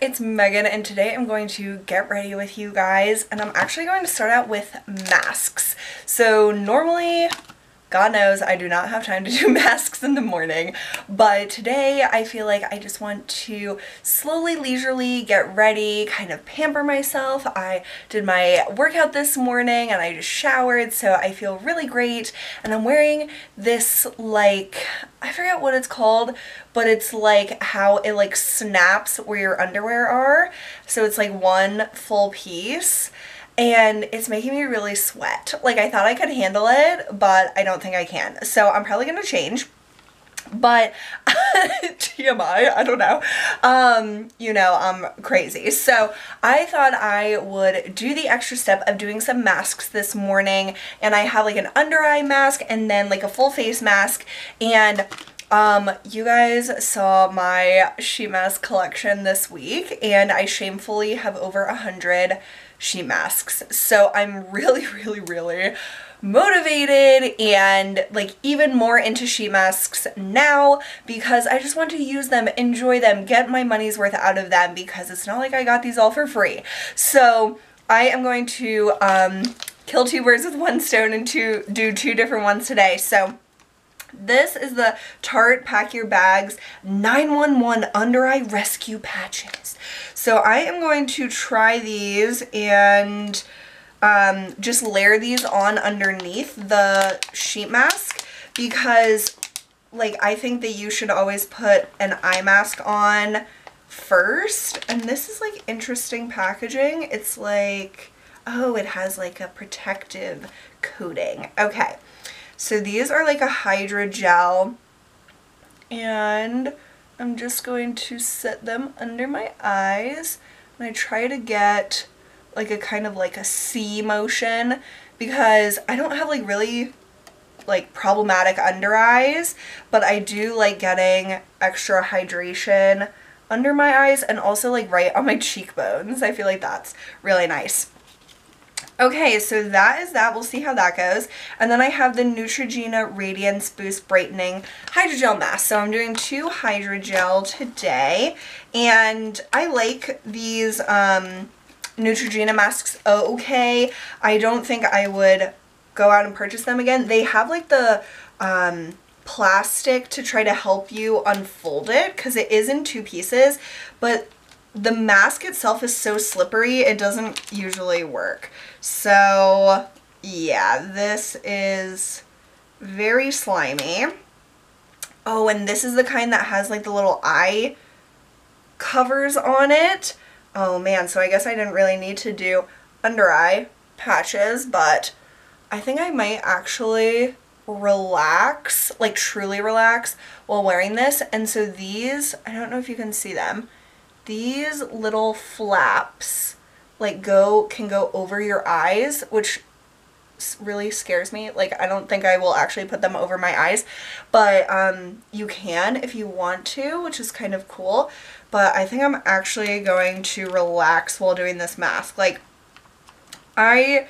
it's Megan, and today I'm going to get ready with you guys, and I'm actually going to start out with masks. So normally, God knows I do not have time to do masks in the morning, but today I feel like I just want to slowly, leisurely get ready, kind of pamper myself. I did my workout this morning and I just showered, so I feel really great. And I'm wearing this, like, I forget what it's called, but it's like how it like snaps where your underwear are. So it's like one full piece. And it's making me really sweat. Like, I thought I could handle it, but I don't think I can. So I'm probably gonna change. But TMI, I don't know. You know, I'm crazy. So I thought I would do the extra step of doing some masks this morning. And I have like an under eye mask and then like a full face mask. And you guys saw my sheet mask collection this week, and I shamefully have over 100 sheet masks. So I'm really motivated and like even more into sheet masks now because I just want to use them, enjoy them, get my money's worth out of them, because it's not like I got these all for free. So I am going to kill two birds with one stone and do two different ones today. So this is the Tarte Pack Your Bags 911 Under Eye Rescue Patches. So I am going to try these and just layer these on underneath the sheet mask, because like I think that you should always put an eye mask on first. And this is like interesting packaging. It's like, oh, it has like a protective coating. Okay. So these are like a hydrogel, and I'm just going to set them under my eyes, and I try to get like a kind of like a C motion, because I don't have like really like problematic under eyes, but I do like getting extra hydration under my eyes and also like right on my cheekbones. I feel like that's really nice. Okay, so that is that. We'll see how that goes. And then I have the Neutrogena Radiance Boost Brightening Hydrogel Mask. So I'm doing two hydrogel today. And I like these Neutrogena masks okay. I don't think I would go out and purchase them again. They have like the plastic to try to help you unfold it, because it is in two pieces, but the mask itself is so slippery it doesn't usually work. So yeah, this is very slimy. Oh, and this is the kind that has like the little eye covers on it. Oh man, so I guess I didn't really need to do under eye patches, but I think I might actually relax, like truly relax while wearing this. And so these, I don't know if you can see them, these little flaps like can go over your eyes, which really scares me. Like, I don't think I will actually put them over my eyes, but you can if you want to, which is kind of cool. But I think I'm actually going to relax while doing this mask. Like, I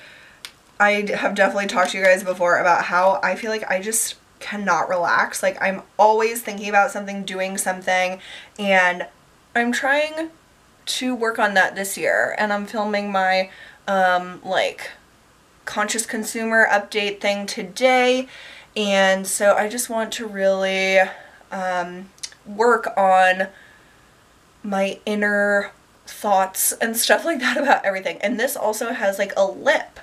have definitely talked to you guys before about how I feel like I just cannot relax. Like, I'm always thinking about something, doing something, and I'm trying to work on that this year. And I'm filming my like conscious consumer update thing today, and so I just want to really work on my inner thoughts and stuff like that about everything. And this also has like a lip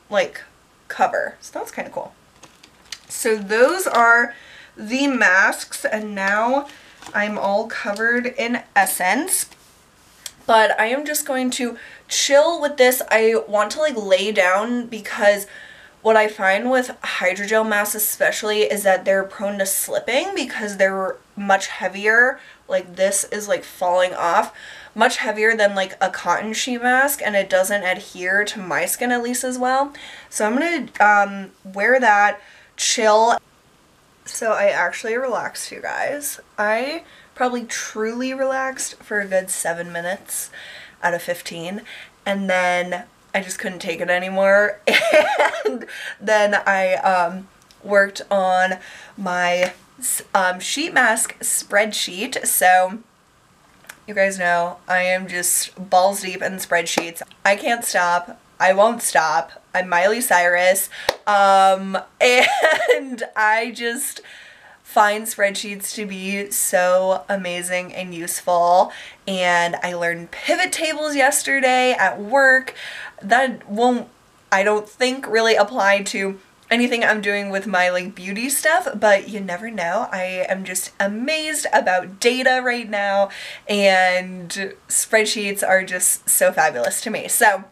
like cover, so that's kind of cool. So those are the masks, and now I'm all covered in essence, but I am just going to chill with this. I want to like lay down, because what I find with hydrogel masks especially is that they're prone to slipping because they're much heavier. Like, this is like falling off, much heavier than like a cotton sheet mask, and it doesn't adhere to my skin at least as well. So I'm gonna wear that, chill. So I actually relaxed, you guys. I probably truly relaxed for a good 7 minutes out of 15, and then I just couldn't take it anymore. And then I worked on my sheet mask spreadsheet. So You guys know I am just balls deep in spreadsheets. I can't stop. I won't stop. I'm Miley Cyrus. And I just find spreadsheets to be so amazing and useful. And I learned pivot tables yesterday at work. That won't, I don't think, really apply to anything I'm doing with my like beauty stuff, but you never know. I am just amazed about data right now, and spreadsheets are just so fabulous to me. So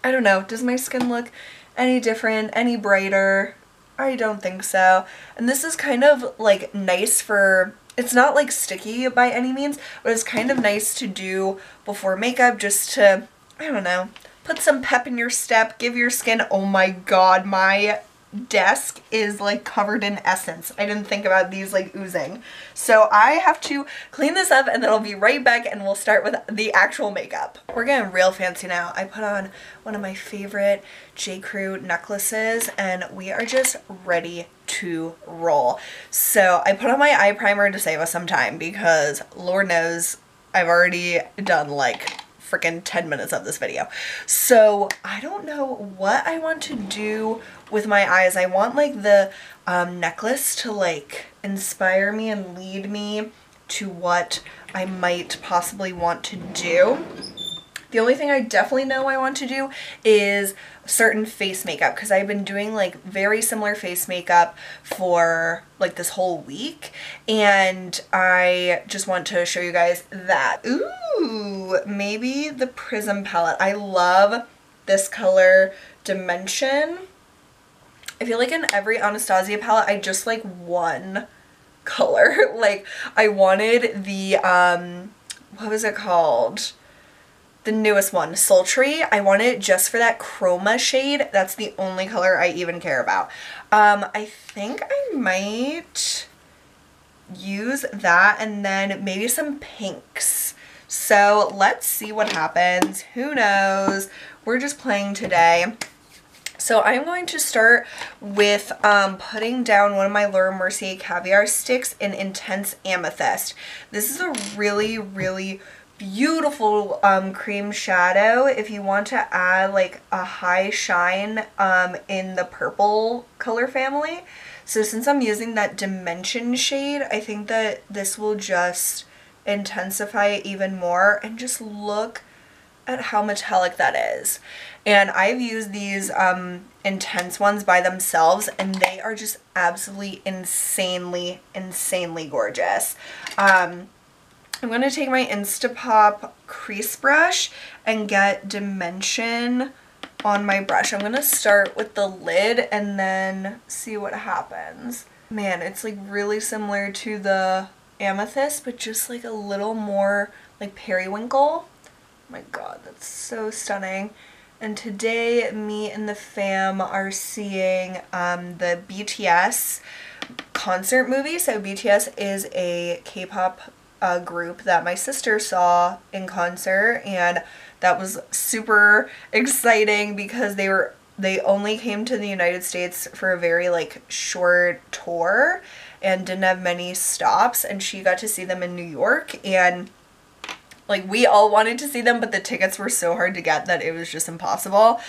I don't know, does my skin look any different, any brighter? I don't think so. And this is kind of like nice for, it's not like sticky by any means, but it's kind of nice to do before makeup, just to, I don't know, put some pep in your step, give your skin, oh my god, my desk is like covered in essence. I didn't think about these like oozing. So I have to clean this up and then I'll be right back and we'll start with the actual makeup. We're getting real fancy now. I put on one of my favorite J. Crew necklaces and we are just ready to roll. So I put on my eye primer to save us some time because Lord knows I've already done like freaking 10 minutes of this video. So I don't know what I want to do with my eyes. I want like the necklace to like inspire me and lead me to what I might possibly want to do. The only thing I definitely know I want to do is certain face makeup, because I've been doing like very similar face makeup for like this whole week, and I just want to show you guys that. Ooh, maybe the Prism palette. I love this color Dimension. I feel like in every Anastasia palette I just like one color. Like I wanted the what was it called? The newest one, Sultry. I want it just for that chroma shade. That's the only color I even care about. I think I might use that and then maybe some pinks. So let's see what happens. Who knows? We're just playing today. So I'm going to start with putting down one of my Laura Mercier Caviar sticks in Intense Amethyst. This is a really, really beautiful cream shadow if you want to add like a high shine in the purple color family. So since I'm using that Dimension shade, I think that this will just intensify it even more, and just look at how metallic that is. And I've used these intense ones by themselves and they are just absolutely insanely gorgeous. I'm going to take my Instapop crease brush and get Dimension on my brush. I'm going to start with the lid and then see what happens. Man, it's like really similar to the Amethyst, but just like a little more like periwinkle. Oh my god, that's so stunning. And today me and the fam are seeing the BTS concert movie. So BTS is a K-pop group that my sister saw in concert, and that was super exciting because they only came to the United States for a very like short tour and didn't have many stops, and she got to see them in New York, and like we all wanted to see them, but the tickets were so hard to get that it was just impossible.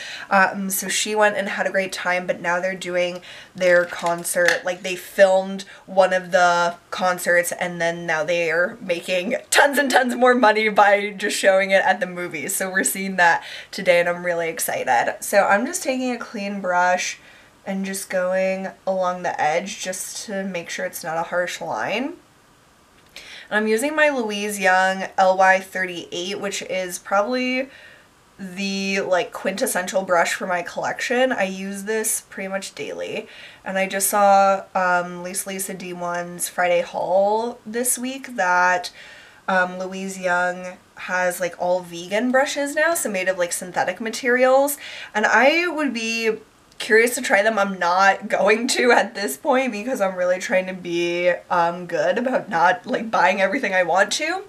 So she went and had a great time, but now they're doing their concert. Like they filmed one of the concerts and then now they are making tons and tons more money by just showing it at the movies. So we're seeing that today and I'm really excited. So I'm just taking a clean brush and just going along the edge just to make sure it's not a harsh line. I'm using my Louise Young LY38, which is probably the like quintessential brush for my collection. I use this pretty much daily, and I just saw Lisa D1's Friday haul this week that Louise Young has like all vegan brushes now, so made of like synthetic materials, and I would be curious to try them. I'm not going to at this point because I'm really trying to be good about not like buying everything I want to.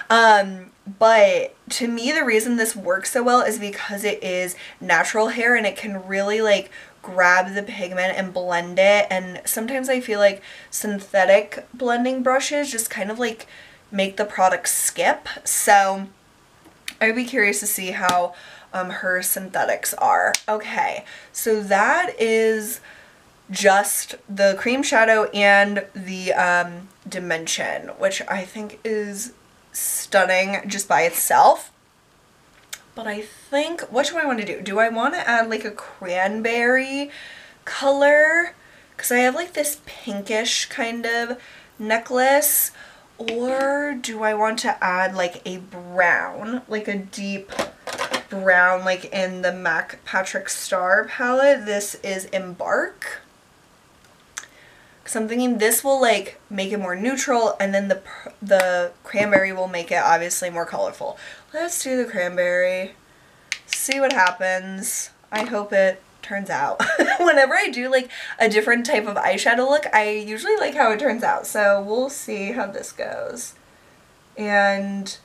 But to me the reason this works so well is because it is natural hair and it can really like grab the pigment and blend it, and sometimes I feel like synthetic blending brushes just kind of like make the product skip. So I'd be curious to see how her synthetics are. Okay, so that is just the cream shadow and the dimension, which I think is stunning just by itself. But I think, what do I want to do? Do I want to add like a cranberry color? Because I have like this pinkish kind of necklace. Or do I want to add like a brown, like a deep brown, like in the MAC Patrick Star palette? This is Embark. Because I'm thinking this will like make it more neutral, and then the cranberry will make it obviously more colorful. Let's do the cranberry. See what happens. I hope it turns out. Whenever I do like a different type of eyeshadow look, I usually like how it turns out. So we'll see how this goes. And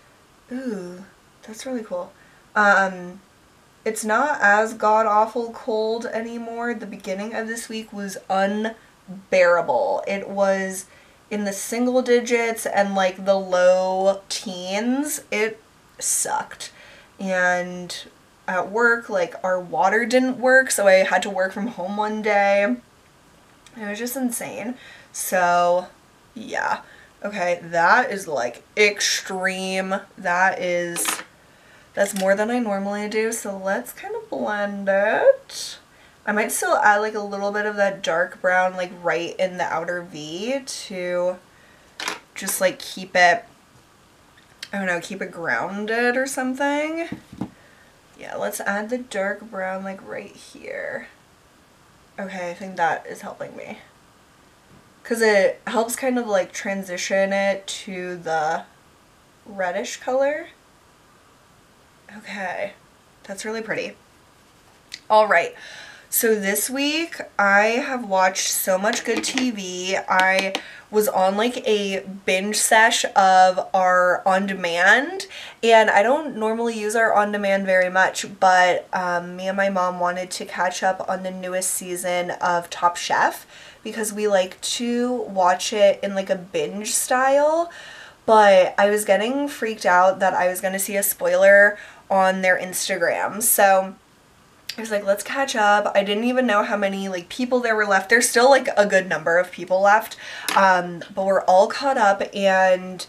ooh, that's really cool. It's not as god-awful cold anymore. The beginning of this week was unbearable. It was in the single digits and like the low teens. It sucked. And at work, like, our water didn't work, so I had to work from home one day. It was just insane. So yeah, okay, that is like extreme. That's more than I normally do. So let's kind of blend it. I might still add like a little bit of that dark brown like right in the outer V to just like keep it, I don't know, keep it grounded or something. Yeah, let's add the dark brown like right here. Okay, I think that is helping me. Because it helps kind of like transition it to the reddish color. Okay, that's really pretty. All right. So this week I have watched so much good TV. I was on like a binge sesh of our on-demand, and I don't normally use our on-demand very much, but me and my mom wanted to catch up on the newest season of Top Chef because we like to watch it in like a binge style, but I was getting freaked out that I was going to see a spoiler on their Instagram. So I was like, let's catch up. I didn't even know how many like people there were left. There's still like a good number of people left, but we're all caught up, and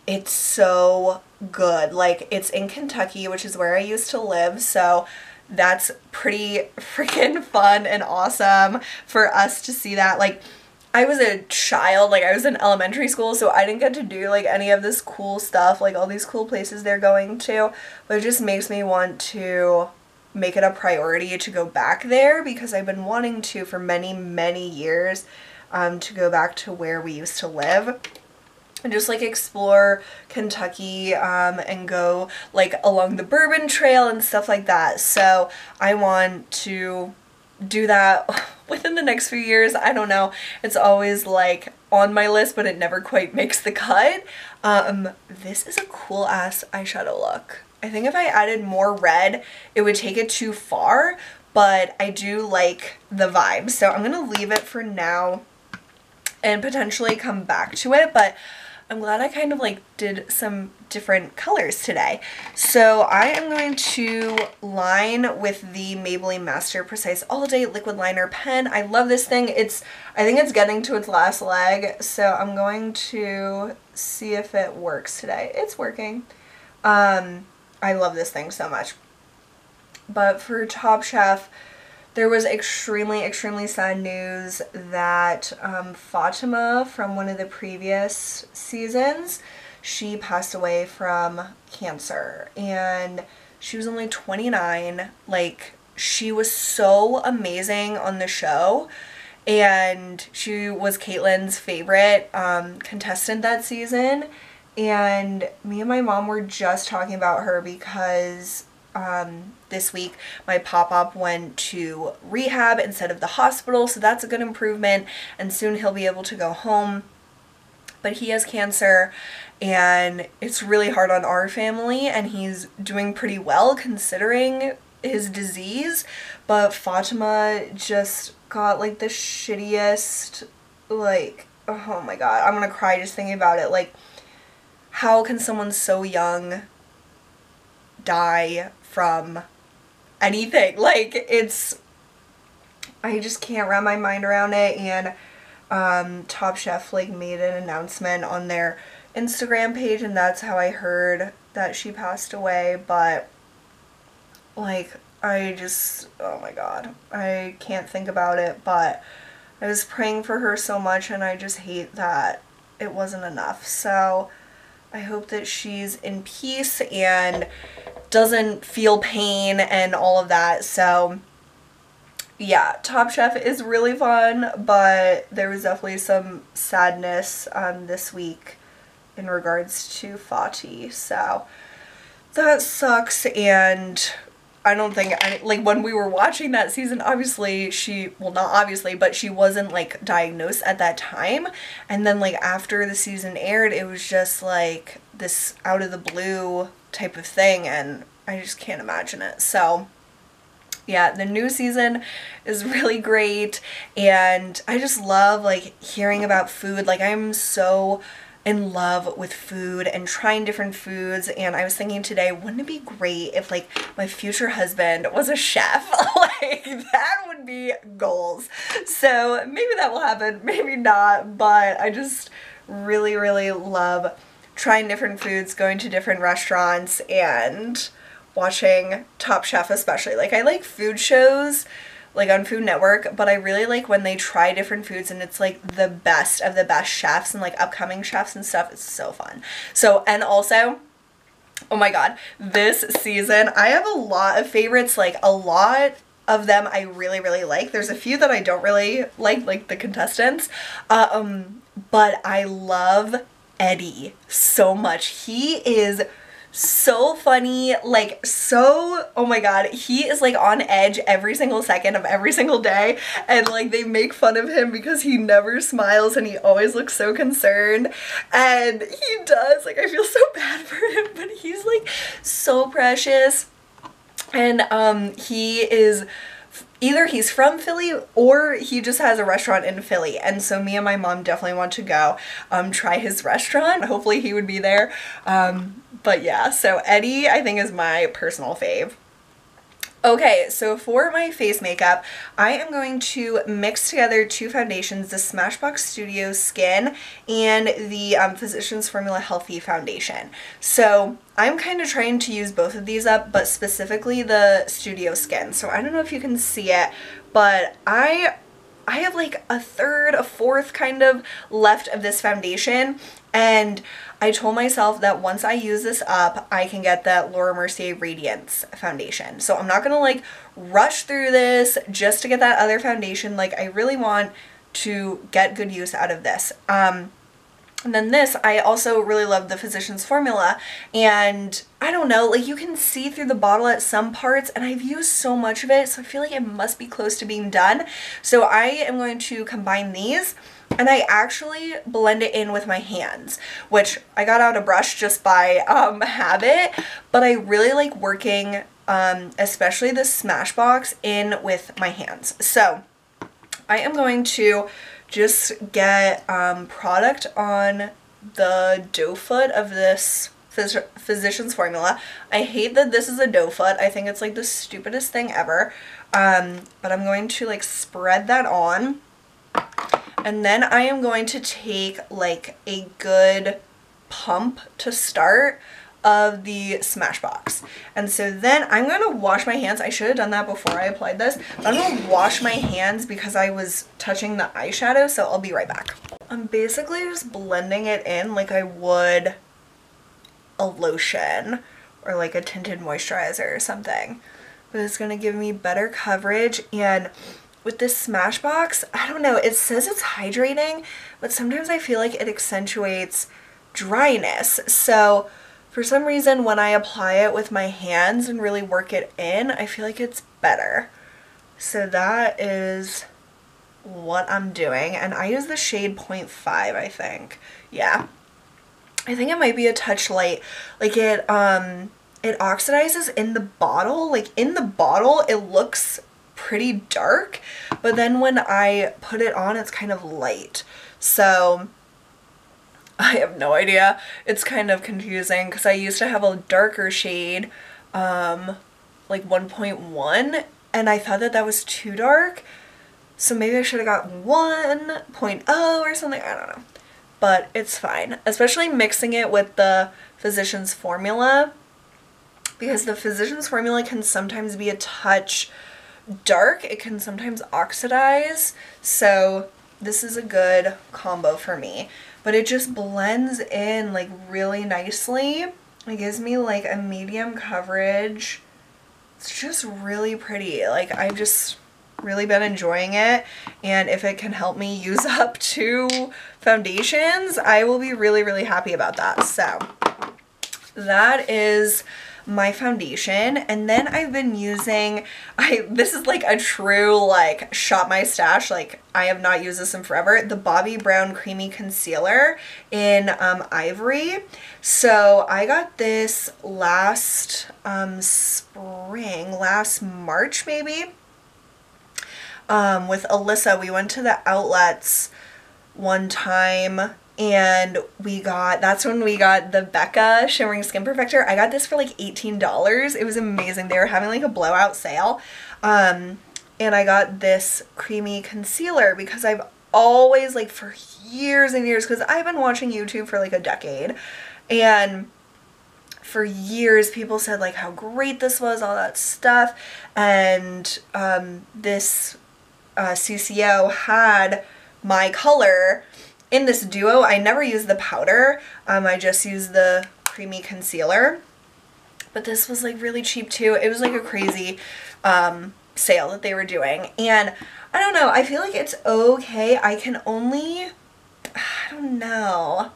it's so good. Like, it's in Kentucky, which is where I used to live, so that's pretty freaking fun and awesome for us to see that. Like, I was a child, like I was in elementary school, so I didn't get to do like any of this cool stuff, like all these cool places they're going to, but it just makes me want to make it a priority to go back there, because I've been wanting to for many, many years, to go back to where we used to live and just like explore Kentucky, and go like along the Bourbon Trail and stuff like that. So I want to do that within the next few years. I don't know. It's always like on my list, but it never quite makes the cut. This is a cool ass eyeshadow look. I think if I added more red, it would take it too far, but I do like the vibe. So I'm gonna leave it for now and potentially come back to it, but I'm glad I kind of like did some different colors today. So I am going to line with the Maybelline Master Precise All Day Liquid Liner Pen. I love this thing. I think it's getting to its last leg, so I'm going to see if it works today. It's working. I love this thing so much. But for Top Chef, there was extremely, extremely sad news that Fatima from one of the previous seasons, she passed away from cancer, and she was only 29. Like, she was so amazing on the show, and she was Caitlin's favorite contestant that season. And me and my mom were just talking about her because this week my pop-up went to rehab instead of the hospital, so that's a good improvement, and soon he'll be able to go home. But he has cancer, and it's really hard on our family, and he's doing pretty well considering his disease. But Fatima just got like the shittiest, like, oh my god, I'm gonna cry just thinking about it. Like, how can someone so young die from anything? Like, it's, I just can't wrap my mind around it. And Top Chef like made an announcement on their Instagram page, and that's how I heard that she passed away. But like, I just, oh my god, I can't think about it. But I was praying for her so much, and I just hate that it wasn't enough. So I hope that she's in peace and doesn't feel pain and all of that. So yeah, Top Chef is really fun, but there was definitely some sadness this week in regards to Fati. So that sucks. And I don't think, like, when we were watching that season, obviously she, well, not obviously, but she wasn't like diagnosed at that time. And then like after the season aired, it was just like this out of the blue type of thing, and I just can't imagine it. So yeah, the new season is really great, and I just love like hearing about food. Like, I'm so in love with food and trying different foods, and I was thinking today, wouldn't it be great if like my future husband was a chef? Like, that would be goals. So maybe that will happen, maybe not, but I just really, really love trying different foods, going to different restaurants, and watching Top Chef especially. Like, I like food shows like on Food Network, but I really like when they try different foods and it's like the best of the best chefs and like upcoming chefs and stuff. It's so fun. So, and also, oh my god, this season I have a lot of favorites. Like, a lot of them I really, really like. There's a few that I don't really like the contestants, but I love Eddie so much. He is so funny, like, so, oh my god, he is like on edge every single second of every single day, and like they make fun of him because he never smiles and he always looks so concerned, and he does, like, I feel so bad for him, but he's like so precious. And he is, either he's from Philly or he just has a restaurant in Philly, and so me and my mom definitely want to go try his restaurant. Hopefully he would be there. But yeah, so Eddie I think is my personal fave. Okay, so for my face makeup, I am going to mix together two foundations, the Smashbox Studio Skin and the Physicians Formula Healthy Foundation. So I'm kind of trying to use both of these up, but specifically the Studio Skin. So I don't know if you can see it, but I have like a third, a fourth kind of left of this foundation, and I told myself that once I use this up, I can get that Laura Mercier Radiance foundation. So I'm not gonna like rush through this just to get that other foundation. Like, I really want to get good use out of this. And then this, I also really love the Physicians Formula, and I don't know, like, you can see through the bottle at some parts, and I've used so much of it, so I feel like it must be close to being done. So I am going to combine these, and I actually blend it in with my hands, which I got out a brush just by habit, but I really like working, especially the Smashbox, in with my hands. So I am going to just get product on the doe foot of this Physicians Formula. I hate that this is a doe foot. I think it's like the stupidest thing ever. But I'm going to like spread that on. And then I am going to take like a good pump to start of the Smashbox. And so then I'm going to wash my hands. I should have done that before I applied this, but I'm going to wash my hands because I was touching the eyeshadow, so I'll be right back. I'm basically just blending it in like I would a lotion or like a tinted moisturizer or something, but it's going to give me better coverage. And with this Smashbox, I don't know, it says it's hydrating, but sometimes I feel like it accentuates dryness. So for some reason, when I apply it with my hands and really work it in, I feel like it's better. So that is what I'm doing. And I use the shade 0.5, I think. Yeah. I think it might be a touch light. Like, it oxidizes in the bottle. Like, in the bottle, it looks pretty dark, but then when I put it on, it's kind of light. So I have no idea. It's kind of confusing because I used to have a darker shade, like 1.1, and I thought that that was too dark. So maybe I should have got 1.0 or something. I don't know. But it's fine. Especially mixing it with the Physicians Formula, because the Physicians Formula can sometimes be a touch dark. It can sometimes oxidize. So this is a good combo for me. But it just blends in like really nicely. It gives me like a medium coverage. It's just really pretty. Like, I've just really been enjoying it, and if it can help me use up 2 foundations, I will be really, really happy about that. So that is my foundation. And then I've been using, this is like a true like shop my stash, like I have not used this in forever, the Bobbi Brown Creamy Concealer in Ivory. So I got this last spring, last March maybe, with Alyssa. We went to the outlets one time, and that's when we got the Becca Shimmering Skin Perfector. I got this for like $18. It was amazing. They were having like a blowout sale. And I got this creamy concealer because I've always, like, for years and years, because I've been watching YouTube for like a decade, and for years people said like how great this was, all that stuff. And this CCO had my color in this duo. I never used the powder. I just used the creamy concealer. But this was like really cheap too. It was like a crazy sale that they were doing. And I don't know, I feel like it's okay. I don't know.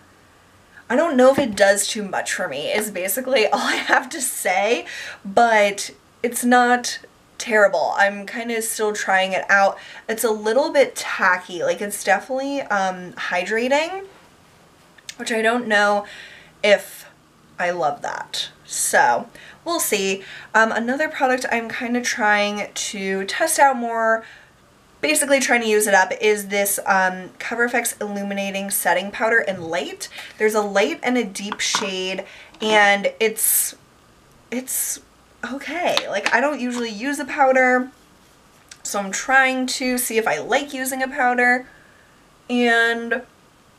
I don't know if it does too much for me, is basically all I have to say. But it's not terrible. I'm kind of still trying it out. It's a little bit tacky. Like, it's definitely hydrating, which I don't know if I love that. So we'll see. Another product I'm kind of trying to test out more, basically trying to use it up, is this Cover FX Illuminating Setting Powder in Light. There's a light and a deep shade, and it's okay. Like, I don't usually use a powder, so I'm trying to see if I like using a powder, and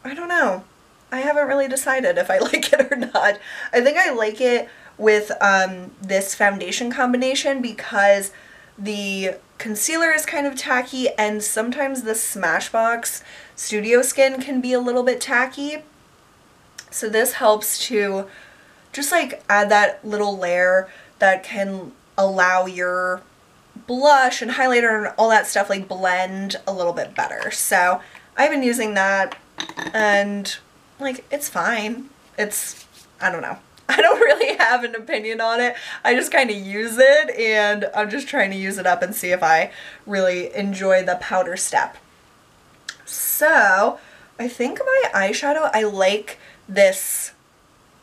I don't know. I haven't really decided if I like it or not. I think I like it with this foundation combination because the concealer is kind of tacky, and sometimes the Smashbox Studio Skin can be a little bit tacky. So this helps to just like add that little layer that can allow your blush and highlighter and all that stuff like blend a little bit better. So I've been using that, and like, it's fine. I don't know. I don't really have an opinion on it. I just kind of use it, and I'm just trying to use it up and see if I really enjoy the powder step. So I think my eyeshadow, I like this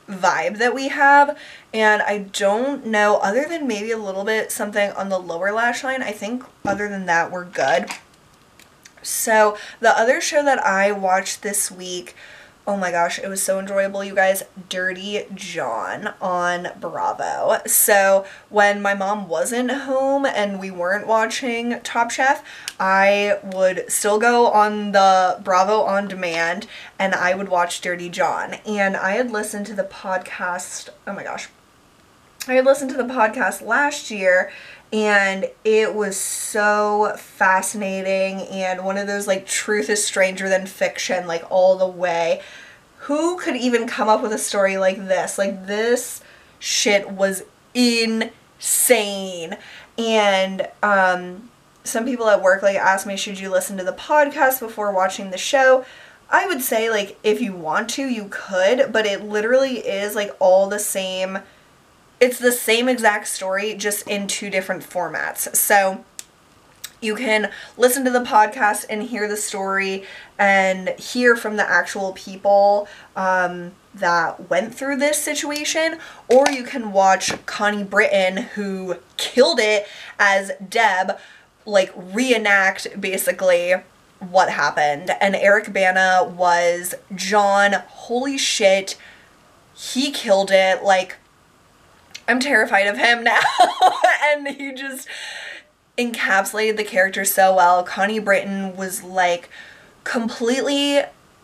vibe that we have, and I don't know, other than maybe a little bit something on the lower lash line, I think other than that we're good. So the other show that I watched this week, oh my gosh, it was so enjoyable, you guys, Dirty John on Bravo. So when my mom wasn't home and we weren't watching Top Chef, I would still go on the Bravo on demand and I would watch Dirty John. And I had listened to the podcast, oh my gosh, I had listened to the podcast last year, and it was so fascinating, and one of those like truth is stranger than fiction, like all the way. Who could even come up with a story like this? Like, this shit was insane. And some people at work like asked me, should you listen to the podcast before watching the show? I would say, like, if you want to, you could, but it literally is like all the same. It's the same exact story, just in 2 different formats. So you can listen to the podcast and hear the story and hear from the actual people that went through this situation, or you can watch Connie Britton, who killed it as Deb, like reenact basically what happened. And Eric Bana was John. Holy shit, he killed it. Like, I'm terrified of him now. And he just encapsulated the character so well. Connie Britton was like completely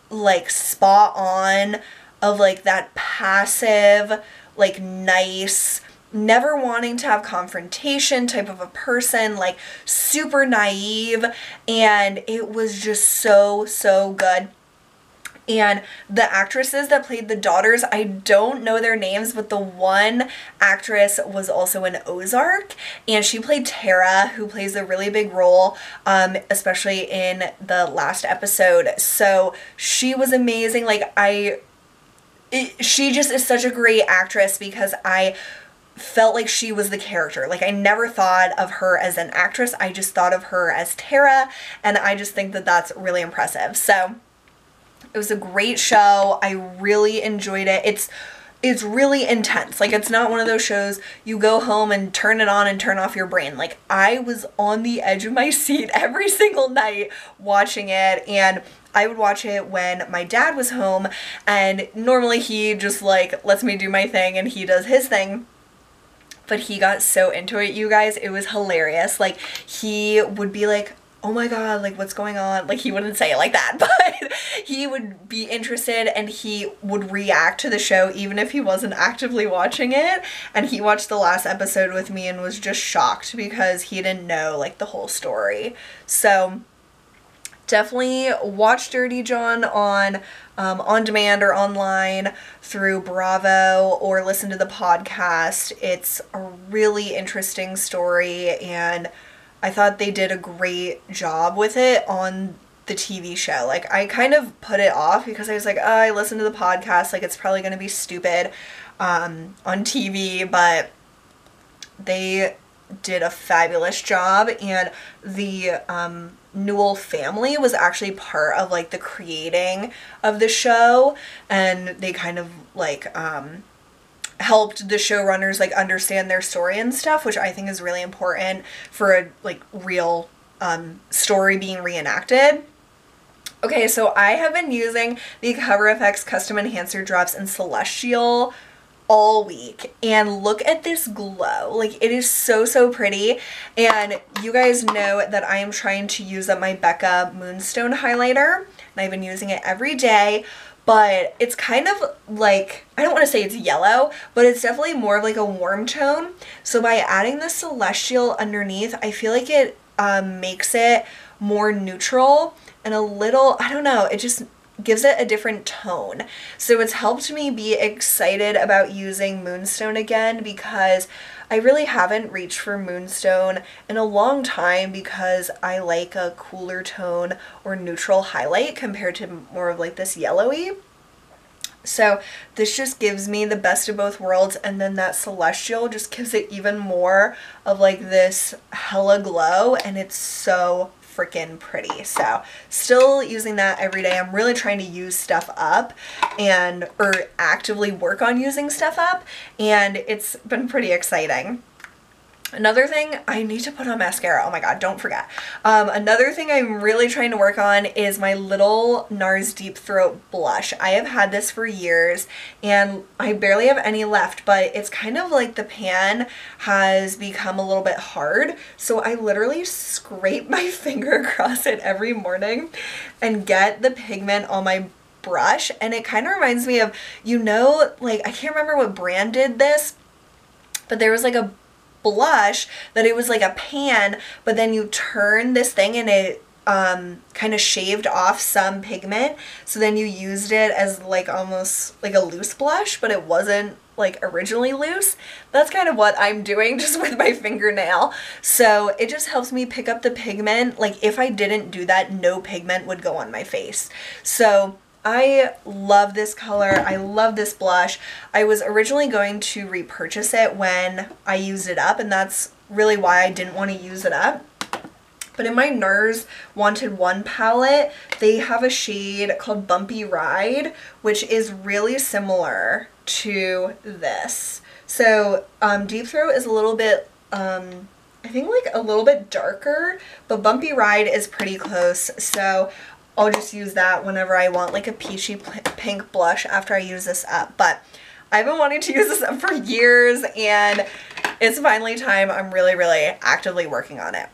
like spot on of like that passive, like nice, never wanting to have confrontation type of a person, like super naive, and it was just so, so good. And the actresses that played the daughters, I don't know their names, but the one actress was also in Ozark, and she played Tara, who plays a really big role, especially in the last episode. So she was amazing. Like, she just is such a great actress because I felt like she was the character. Like, I never thought of her as an actress. I just thought of her as Tara, and I just think that that's really impressive. So it was a great show. I really enjoyed it. It's really intense. Like, it's not one of those shows you go home and turn it on and turn off your brain. Like, I was on the edge of my seat every single night watching it, and I would watch it when my dad was home, and normally he just like lets me do my thing and he does his thing. But he got so into it, you guys. It was hilarious. Like, he would be like, oh my god, like, what's going on? Like, he wouldn't say it like that, but he would be interested and he would react to the show even if he wasn't actively watching it. And he watched the last episode with me and was just shocked because he didn't know, like, the whole story. So definitely watch Dirty John on demand or online through Bravo, or listen to the podcast. It's a really interesting story, and I thought they did a great job with it on the TV show. Like, I kind of put it off because I was like, oh, I listened to the podcast, like, it's probably going to be stupid on TV, but they did a fabulous job, and the Newell family was actually part of like the creating of the show, and they kind of like helped the showrunners like understand their story and stuff, which I think is really important for a like real story being reenacted. Okay, so I have been using the Cover FX Custom Enhancer Drops in Celestial all week, and look at this glow. Like, it is so, so pretty. And you guys know that I am trying to use up my Becca Moonstone highlighter, and I've been using it every day, but it's kind of like, I don't want to say it's yellow, but it's definitely more of like a warm tone. So by adding the Celestial underneath, I feel like it makes it more neutral and a little, I don't know, it just gives it a different tone. So it's helped me be excited about using Moonstone again, because I really haven't reached for Moonstone in a long time, because I like a cooler tone or neutral highlight compared to more of like this yellowy. So this just gives me the best of both worlds, and then that Celestial just gives it even more of like this hella glow, and it's so freaking pretty. So still using that every day. I'm really trying to use stuff up or actively work on using stuff up, and it's been pretty exciting. Another thing, I need to put on mascara. Oh my god, don't forget. Another thing I'm really trying to work on is my little NARS Deep Throat blush. I have had this for years and I barely have any left, but it's kind of like the pan has become a little bit hard. So I literally scrape my finger across it every morning and get the pigment on my brush. And it kind of reminds me of, you know, like, I can't remember what brand did this, but there was like a blush that it was like a pan, but then you turn this thing and it kind of shaved off some pigment, so then you used it as like almost like a loose blush, but it wasn't like originally loose. That's kind of what I'm doing just with my fingernail. So it just helps me pick up the pigment. Like, if I didn't do that, no pigment would go on my face. So I love this color. I love this blush. I was originally going to repurchase it when I used it up, and that's really why I didn't want to use it up. But in my NARS Wanted One palette, they have a shade called Bumpy Ride, which is really similar to this. So Deep Throat is a little bit I think like a little bit darker, but Bumpy Ride is pretty close, so I'll just use that whenever I want like a peachy pink blush after I use this up. But I've been wanting to use this up for years, and it's finally time. I'm really, really actively working on it.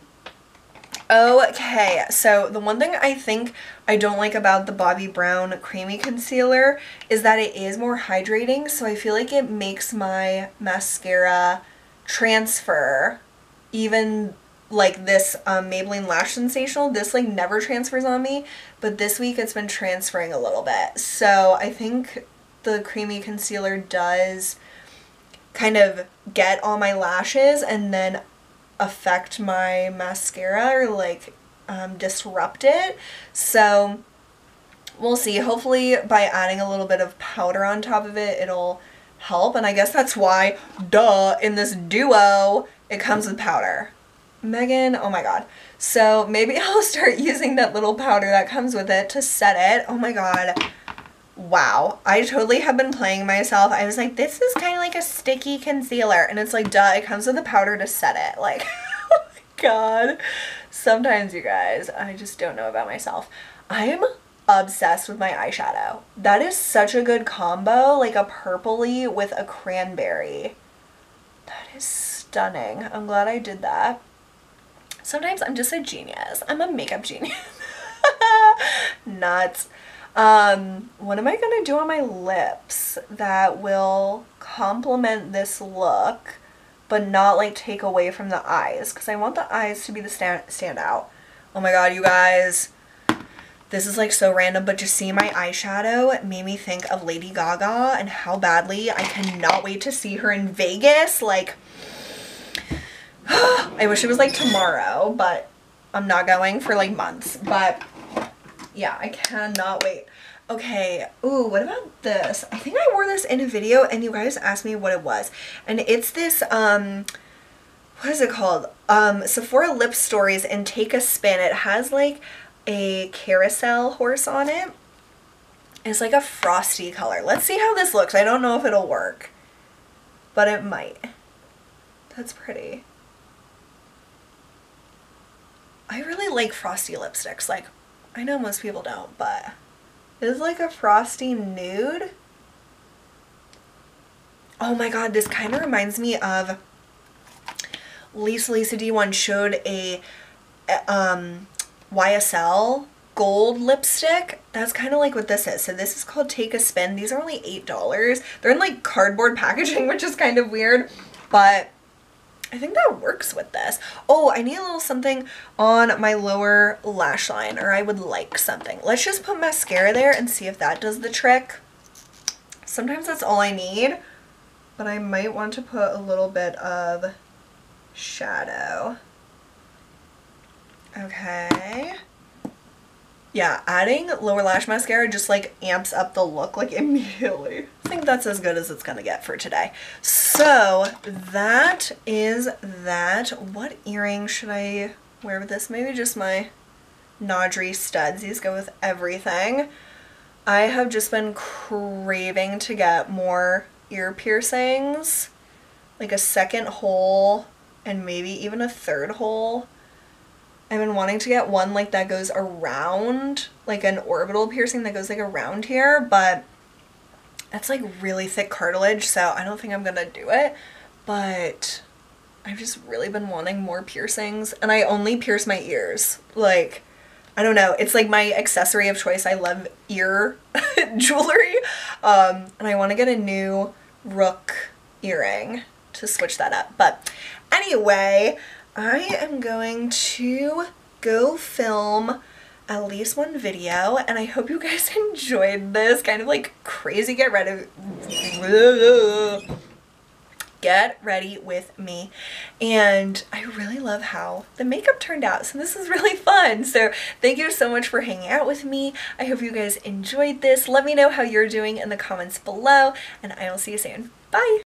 Okay, so the one thing I think I don't like about the Bobbi Brown Creamy Concealer is that it is more hydrating, so I feel like it makes my mascara transfer. Even like this Maybelline Lash Sensational, this like never transfers on me, but this week it's been transferring a little bit. So I think the Creamy Concealer does kind of get all my lashes and then affect my mascara or like disrupt it. So we'll see. Hopefully by adding a little bit of powder on top of it, it'll help. And I guess that's why, duh, in this duo, it comes with powder. Megan, oh my god. So maybe I'll start using that little powder that comes with it to set it. Oh my god. Wow. I totally have been playing myself. I was like, this is kind of like a sticky concealer. And it's like, duh, it comes with the powder to set it. Like, oh my god. Sometimes, you guys, I just don't know about myself. I am obsessed with my eyeshadow. That is such a good combo. Like a purpley with a cranberry. That is stunning. I'm glad I did that. Sometimes I'm just a genius. I'm a makeup genius. Nuts. What am I gonna do on my lips that will complement this look but not like take away from the eyes? Because I want the eyes to be the standout. Oh my god, you guys. This is like so random, but just seeing my eyeshadow made me think of Lady Gaga and how badly I cannot wait to see her in Vegas. Like, I wish it was like tomorrow, but I'm not going for like months. But yeah, I cannot wait. Okay, ooh, what about this? I think I wore this in a video and you guys asked me what it was. And it's this, what is it called? Sephora Lip Stories and Take a Spin. It has like a carousel horse on it. It's like a frosty color. Let's see how this looks. I don't know if it'll work, but it might. That's pretty. I really like frosty lipsticks. Like, I know most people don't, but it is like a frosty nude. Oh my god, this kind of reminds me of Lisa D1 showed a YSL gold lipstick. That's kind of like what this is. So this is called Take a Spin. These are only $8. They're in like cardboard packaging, which is kind of weird, but I think that works with this. Oh, I need a little something on my lower lash line, or I would like something. Let's just put mascara there and see if that does the trick. Sometimes that's all I need, but I might want to put a little bit of shadow. Okay. Yeah, adding lower lash mascara just like amps up the look like immediately. I think that's as good as it's gonna get for today. So that is that. What earring should I wear with this? Maybe just my Naudry studs. These go with everything. I have just been craving to get more ear piercings, like a second hole and maybe even a third hole. I've been wanting to get one like that goes around, like an orbital piercing that goes like around here, but that's like really thick cartilage, so I don't think I'm gonna do it. But I've just really been wanting more piercings, and I only pierce my ears. Like, I don't know, it's like my accessory of choice. I love ear jewelry, and I want to get a new rook earring to switch that up. But anyway, I am going to go film at least one video, and I hope you guys enjoyed this kind of like crazy get ready with me. And I really love how the makeup turned out, so this is really fun. So thank you so much for hanging out with me. I hope you guys enjoyed this. Let me know how you're doing in the comments below, and I will see you soon. Bye!